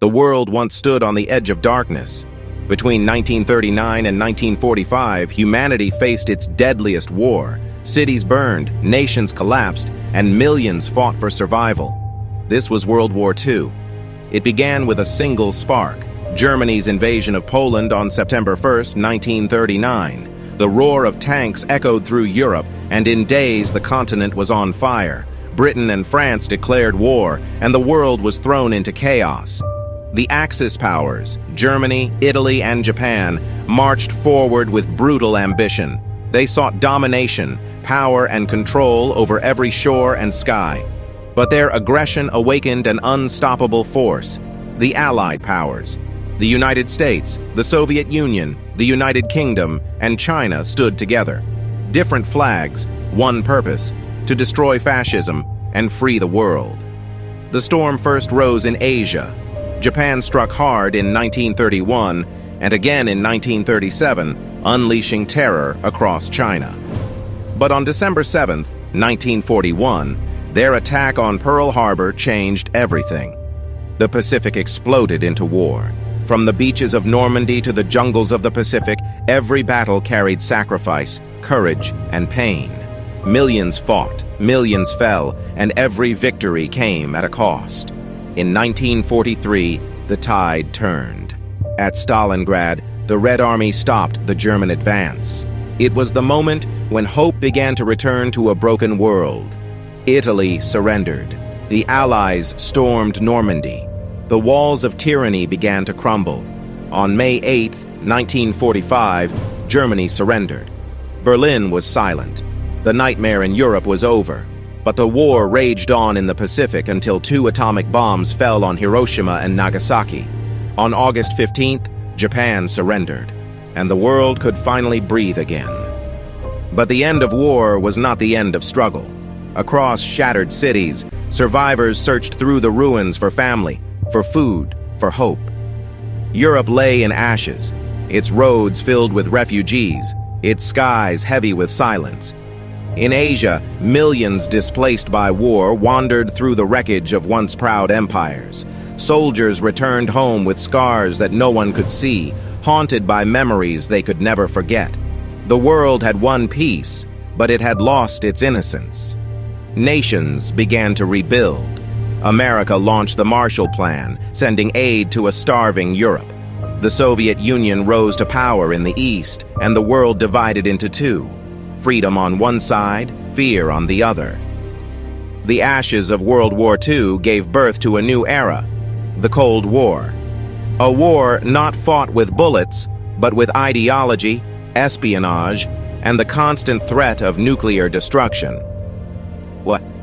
The world once stood on the edge of darkness. Between 1939 and 1945, humanity faced its deadliest war. Cities burned, nations collapsed, and millions fought for survival. This was World War II. It began with a single spark: Germany's invasion of Poland on September 1, 1939. The roar of tanks echoed through Europe, and in days the continent was on fire. Britain and France declared war, and the world was thrown into chaos. The Axis powers, Germany, Italy, and Japan, marched forward with brutal ambition. They sought domination, power, and control over every shore and sky. But their aggression awakened an unstoppable force: the Allied powers. The United States, the Soviet Union, the United Kingdom, and China stood together. Different flags, one purpose: to destroy fascism and free the world. The storm first rose in Asia. Japan struck hard in 1931 and again in 1937, unleashing terror across China. But on December 7, 1941, their attack on Pearl Harbor changed everything. The Pacific exploded into war. From the beaches of Normandy to the jungles of the Pacific, every battle carried sacrifice, courage, and pain. Millions fought, millions fell, and every victory came at a cost. In 1943, the tide turned. At Stalingrad, the Red Army stopped the German advance. It was the moment when hope began to return to a broken world. Italy surrendered. The Allies stormed Normandy. The walls of tyranny began to crumble. On May 8, 1945, Germany surrendered. Berlin was silent. The nightmare in Europe was over. But the war raged on in the Pacific until 2 atomic bombs fell on Hiroshima and Nagasaki. On August 15th, Japan surrendered, and the world could finally breathe again. But the end of war was not the end of struggle. Across shattered cities, survivors searched through the ruins for family, for food, for hope. Europe lay in ashes, its roads filled with refugees, its skies heavy with silence. In Asia, millions displaced by war wandered through the wreckage of once proud empires. Soldiers returned home with scars that no one could see, haunted by memories they could never forget. The world had won peace, but it had lost its innocence. Nations began to rebuild. America launched the Marshall Plan, sending aid to a starving Europe. The Soviet Union rose to power in the East, and the world divided into two: freedom on one side, fear on the other. The ashes of World War II gave birth to a new era: the Cold War. A war not fought with bullets, but with ideology, espionage, and the constant threat of nuclear destruction.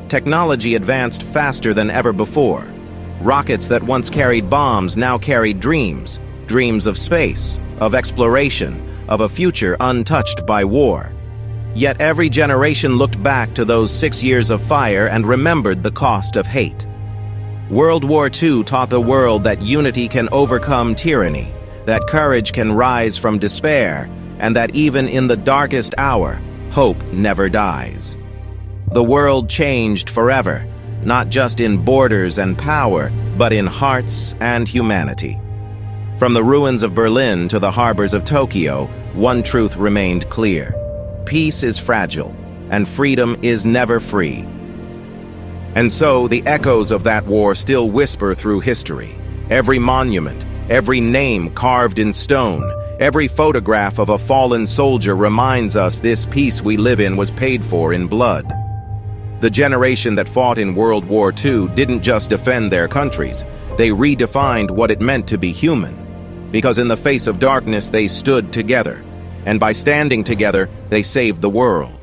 Technology advanced faster than ever before. Rockets that once carried bombs now carried dreams, dreams of space, of exploration, of a future untouched by war. Yet every generation looked back to those 6 years of fire and remembered the cost of hate. World War II taught the world that unity can overcome tyranny, that courage can rise from despair, and that even in the darkest hour, hope never dies. The world changed forever, not just in borders and power, but in hearts and humanity. From the ruins of Berlin to the harbors of Tokyo, one truth remained clear: peace is fragile, and freedom is never free. And so the echoes of that war still whisper through history. Every monument, every name carved in stone, every photograph of a fallen soldier reminds us this peace we live in was paid for in blood. The generation that fought in World War II didn't just defend their countries, they redefined what it meant to be human. Because in the face of darkness, they stood together. And by standing together, they saved the world.